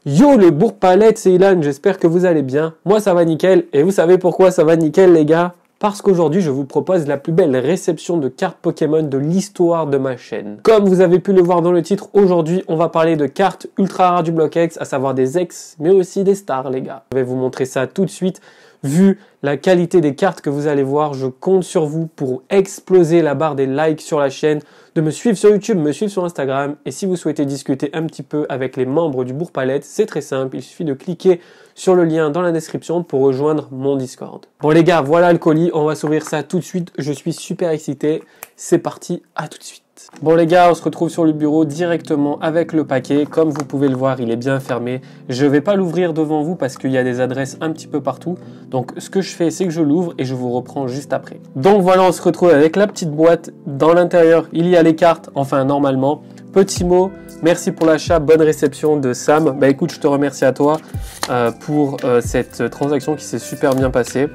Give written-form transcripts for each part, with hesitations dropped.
Yo les bourre-palettes, c'est Ilan, j'espère que vous allez bien. Moi ça va nickel, et vous savez pourquoi ça va nickel les gars? Parce qu'aujourd'hui je vous propose la plus belle réception de cartes Pokémon de l'histoire de ma chaîne. Comme vous avez pu le voir dans le titre, aujourd'hui on va parler de cartes ultra rares du bloc X, à savoir des X, mais aussi des stars les gars. Je vais vous montrer ça tout de suite. Vu la qualité des cartes que vous allez voir, je compte sur vous pour exploser la barre des likes sur la chaîne, de me suivre sur YouTube, me suivre sur Instagram. Et si vous souhaitez discuter un petit peu avec les membres du Bourre-Palette, c'est très simple, il suffit de cliquer sur le lien dans la description pour rejoindre mon Discord. Bon les gars, voilà le colis, on va s'ouvrir ça tout de suite, je suis super excité. C'est parti, à tout de suite. Bon les gars, on se retrouve sur le bureau directement avec le paquet. Comme vous pouvez le voir, il est bien fermé. Je ne vais pas l'ouvrir devant vous parce qu'il y a des adresses un petit peu partout. Donc ce que je fais, c'est que je l'ouvre et je vous reprends juste après. Donc voilà, on se retrouve avec la petite boîte. Dans l'intérieur, il y a les cartes, enfin normalement. Petit mot, merci pour l'achat, bonne réception de Sam. Bah écoute, je te remercie à toi pour cette transaction qui s'est super bien passée.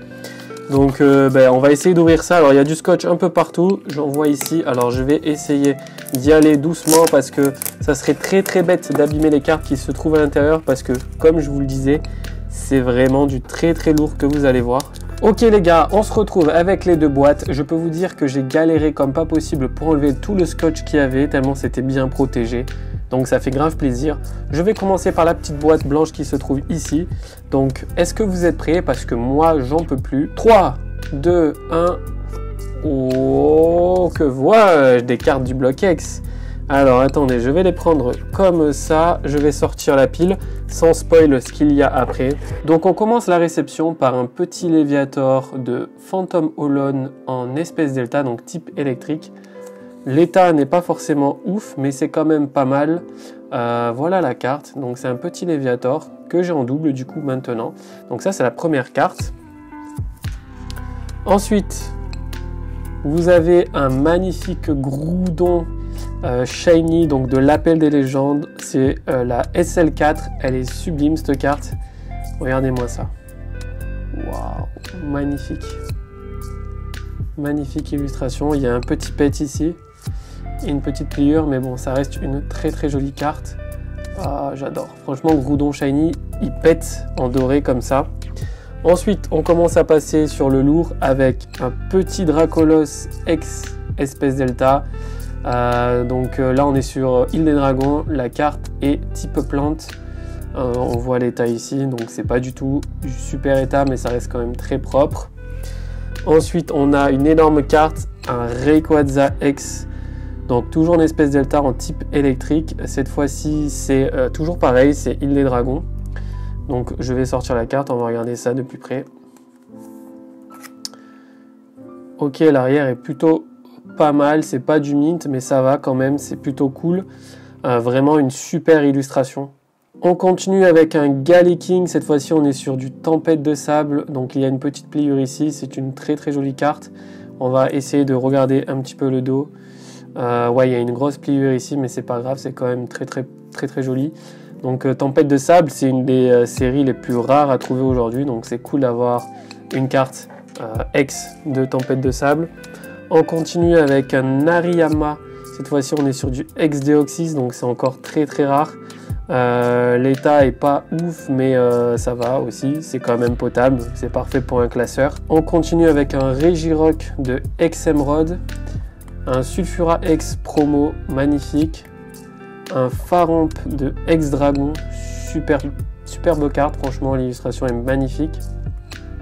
Donc on va essayer d'ouvrir ça. Alors il y a du scotch un peu partout, j'en vois ici. Alors je vais essayer d'y aller doucement parce que ça serait très bête d'abîmer les cartes qui se trouvent à l'intérieur, parce que comme je vous le disais, c'est vraiment du très lourd que vous allez voir. Ok les gars, on se retrouve avec les deux boîtes. Je peux vous dire que j'ai galéré comme pas possible pour enlever tout le scotch qu'il y avait, tellement c'était bien protégé. Donc ça fait grave plaisir. Je vais commencer par la petite boîte blanche qui se trouve ici. Donc est-ce que vous êtes prêts? Parce que moi j'en peux plus. 3, 2, 1. Oh, que vois-je? Des cartes du bloc X. Alors attendez, je vais les prendre comme ça. Je vais sortir la pile sans spoil ce qu'il y a après. Donc on commence la réception par un petit Léviator de Phantom Holon en espèce delta, donc type électrique. L'état n'est pas forcément ouf, mais c'est quand même pas mal. Voilà la carte. Donc c'est un petit Léviator que j'ai en double du coup maintenant. Donc ça c'est la première carte. Ensuite, vous avez un magnifique Groudon shiny, donc de l'appel des légendes. C'est la SL4. Elle est sublime cette carte. Regardez-moi ça. Waouh, magnifique. Magnifique illustration. Il y a un petit pet ici. Une petite pliure, mais bon, ça reste une très jolie carte. Ah, j'adore. Franchement, Groudon Shiny, il pète en doré comme ça. Ensuite, on commence à passer sur le lourd avec un petit Dracolos X espèce delta. Donc là, on est sur Île des Dragons. La carte est type plante. On voit l'état ici, donc c'est pas du tout du super état, mais ça reste quand même très propre. Ensuite, on a une énorme carte, un Rayquaza X. Donc toujours une espèce delta en type électrique. Cette fois-ci, c'est toujours pareil, c'est Île des Dragons. Donc je vais sortir la carte, on va regarder ça de plus près. Ok, l'arrière est plutôt pas mal, c'est pas du mint, mais ça va quand même, c'est plutôt cool. Vraiment une super illustration. On continue avec un Galliking, cette fois-ci on est sur du Tempête de Sable. Donc il y a une petite pliure ici, c'est une très jolie carte. On va essayer de regarder un petit peu le dos. Ouais, il y a une grosse pliure ici, mais c'est pas grave, c'est quand même très joli. Donc Tempête de Sable, c'est une des séries les plus rares à trouver aujourd'hui, donc c'est cool d'avoir une carte X de Tempête de Sable. On continue avec un Nariyama, cette fois-ci on est sur du X Deoxys, donc c'est encore très rare. L'état est pas ouf, mais ça va aussi, c'est quand même potable, c'est parfait pour un classeur. On continue avec un Regirock de X Emerald. Un Sulfura X promo magnifique, un Faramp de X Dragon, superbe carte, franchement l'illustration est magnifique.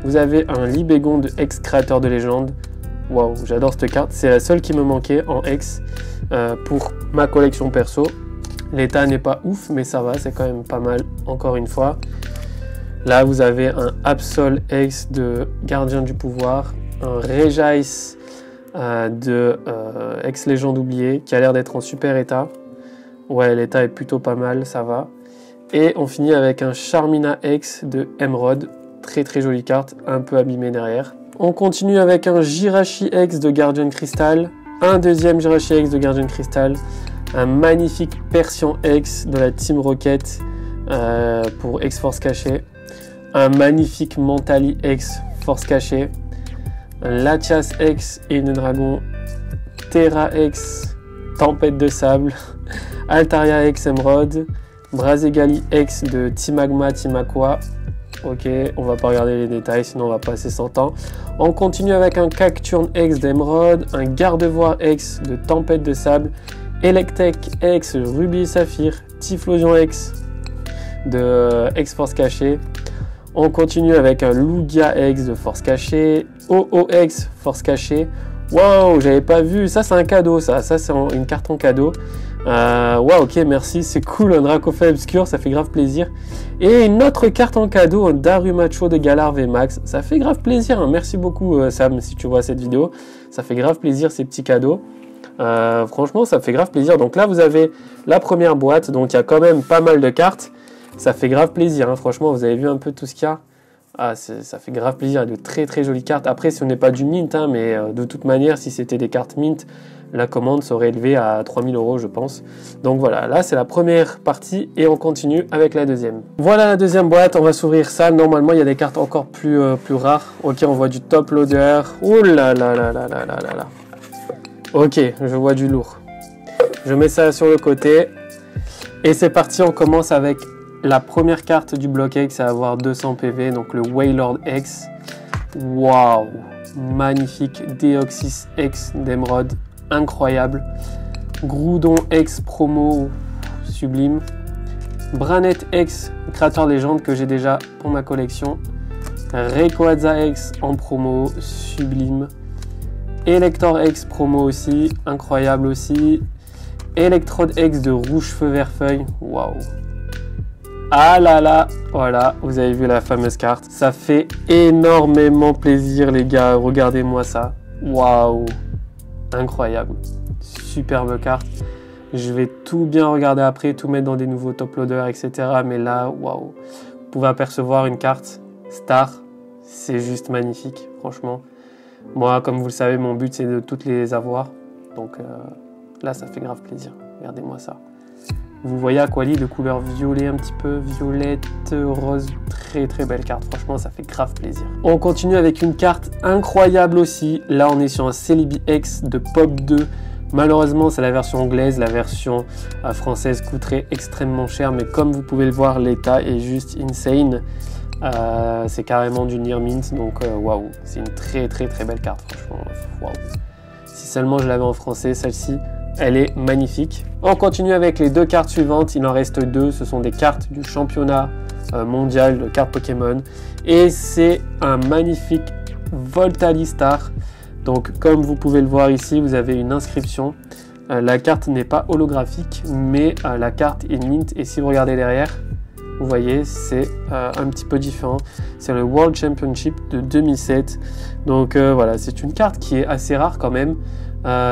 Vous avez un Libégon de X Créateur de légende, waouh, j'adore cette carte, c'est la seule qui me manquait en X pour ma collection perso. L'état n'est pas ouf, mais ça va, c'est quand même pas mal encore une fois. Là vous avez un Absol X de Gardien du Pouvoir, un Regice de ex-légende oubliée qui a l'air d'être en super état. Ouais, l'état est plutôt pas mal, ça va. Et on finit avec un Charmina X de Emerald, très jolie carte, un peu abîmée derrière. On continue avec un Jirachi X de Guardian Crystal, un deuxième Jirachi X de Guardian Crystal, un magnifique Persian X de la Team Rocket pour X Force Cachée, un magnifique Mentali X Force Cachée, un Latias X et une dragon, Terra X Tempête de Sable, Altaria X Emerald, Brazegali X de Timagma, Timakwa. Ok, on va pas regarder les détails, sinon on va passer 100 ans. On continue avec un Cacturne X d'Emeraude, un Gardevoir X de Tempête de Sable, Electek X Ruby Saphir, Typhlosion X de X-Force Cachée. On continue avec un Lugia X de Force Cachée, OOX Force Cachée. Waouh, j'avais pas vu, ça c'est un cadeau, ça c'est une carte en cadeau. Waouh, ok, merci, c'est cool, un Dracofeu Obscur, ça fait grave plaisir. Et une autre carte en cadeau, un Darumacho de Galar VMAX, ça fait grave plaisir, hein. Merci beaucoup Sam, si tu vois cette vidéo, ça fait grave plaisir ces petits cadeaux. Franchement, ça fait grave plaisir. Donc là, vous avez la première boîte, donc il y a quand même pas mal de cartes. Ça fait grave plaisir, hein. Franchement, vous avez vu un peu tout ce qu'il y a. Ça fait grave plaisir, de très très jolies cartes. Après, ce n'est pas du mint, hein, mais de toute manière, si c'était des cartes mint, la commande serait élevée à 3000 €, je pense. Donc voilà, là c'est la première partie et on continue avec la deuxième. Voilà la deuxième boîte, on va s'ouvrir ça. Normalement, il y a des cartes encore plus rares. Ok, on voit du top loader. Ouh là là là là là là là là. Ok, je vois du lourd. Je mets ça sur le côté. Et c'est parti, on commence avec la première carte du bloc X, à avoir 200 PV, donc le Wailord X. Waouh, magnifique. Deoxys X d'Emeraude, incroyable. Groudon X promo, sublime. Branette X, créateur légende que j'ai déjà pour ma collection. Rayquaza X en promo, sublime. Elector X promo aussi, incroyable aussi. Electrode X de Rouge Feu Vert Feuille, waouh. Ah là là, voilà, vous avez vu la fameuse carte. Ça fait énormément plaisir les gars, regardez-moi ça. Waouh, incroyable, superbe carte. Je vais tout bien regarder après, tout mettre dans des nouveaux top loaders, etc. Mais là, waouh, vous pouvez apercevoir une carte star, c'est juste magnifique, franchement. Moi, comme vous le savez, mon but c'est de toutes les avoir. Donc là, ça fait grave plaisir. Regardez-moi ça. Vous voyez Aquali de couleur violet un petit peu, violette, rose, très très belle carte, franchement ça fait grave plaisir. On continue avec une carte incroyable aussi, là on est sur un Celebi X de Pop 2, malheureusement c'est la version anglaise, la version française coûterait extrêmement cher, mais comme vous pouvez le voir l'état est juste insane, c'est carrément du near mint, donc waouh, c'est une très très très belle carte franchement, waouh. Si seulement je l'avais en français celle-ci, elle est magnifique. On continue avec les deux cartes suivantes. Il en reste deux. Ce sont des cartes du championnat mondial de cartes Pokémon. Et c'est un magnifique Voltalistar. Donc, comme vous pouvez le voir ici, vous avez une inscription. La carte n'est pas holographique, mais la carte est mint. Et si vous regardez derrière, vous voyez, c'est un petit peu différent. C'est le World Championship de 2007. Donc voilà, c'est une carte qui est assez rare quand même.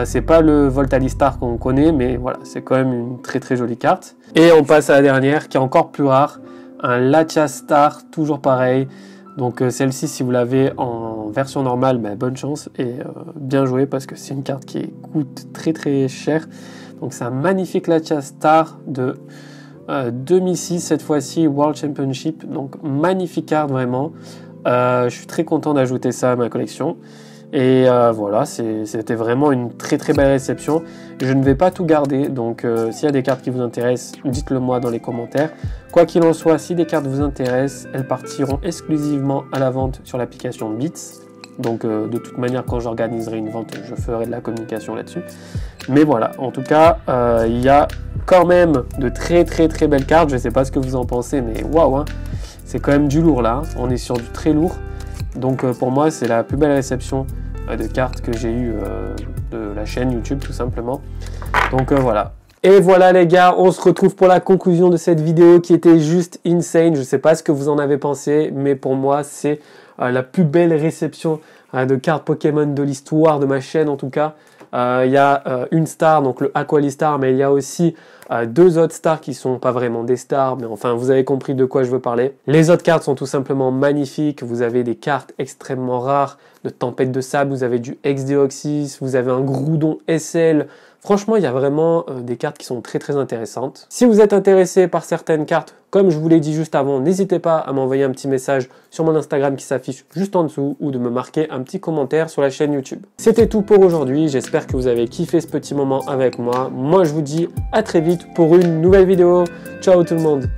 C'est pas le Voltalistar qu'on connaît, mais voilà, c'est quand même une très très jolie carte. Et on passe à la dernière, qui est encore plus rare, un Latias Star, toujours pareil. Donc celle-ci, si vous l'avez en version normale, ben, bonne chance et bien joué parce que c'est une carte qui coûte très très cher. Donc c'est un magnifique Latias Star de 2006 cette fois-ci, World Championship. Donc magnifique carte vraiment. Je suis très content d'ajouter ça à ma collection. Et voilà, c'était vraiment une très très belle réception. Je ne vais pas tout garder, donc s'il y a des cartes qui vous intéressent, dites-le moi dans les commentaires. Quoi qu'il en soit, si des cartes vous intéressent, elles partiront exclusivement à la vente sur l'application Beats. Donc de toute manière, quand j'organiserai une vente, je ferai de la communication là-dessus. Mais voilà, en tout cas, il y a quand même de très très très belles cartes. Je ne sais pas ce que vous en pensez, mais waouh, hein, c'est quand même du lourd là. Hein. On est sur du très lourd. Donc pour moi, c'est la plus belle réception de cartes que j'ai eue de la chaîne YouTube tout simplement. Donc voilà. Et voilà les gars, on se retrouve pour la conclusion de cette vidéo qui était juste insane. Je ne sais pas ce que vous en avez pensé, mais pour moi, c'est la plus belle réception de cartes Pokémon de l'histoire de ma chaîne en tout cas. Il y a une star, donc le Aqualistar, mais il y a aussi deux autres stars qui sont pas vraiment des stars, mais enfin vous avez compris de quoi je veux parler. Les autres cartes sont tout simplement magnifiques, vous avez des cartes extrêmement rares de Tempête de Sable, vous avez du X-Deoxys, vous avez un Groudon SL Franchement, il y a vraiment des cartes qui sont très intéressantes. Si vous êtes intéressé par certaines cartes, comme je vous l'ai dit juste avant, n'hésitez pas à m'envoyer un petit message sur mon Instagram qui s'affiche juste en dessous ou de me marquer un petit commentaire sur la chaîne YouTube. C'était tout pour aujourd'hui, j'espère que vous avez kiffé ce petit moment avec moi. Moi, je vous dis à très vite pour une nouvelle vidéo. Ciao tout le monde!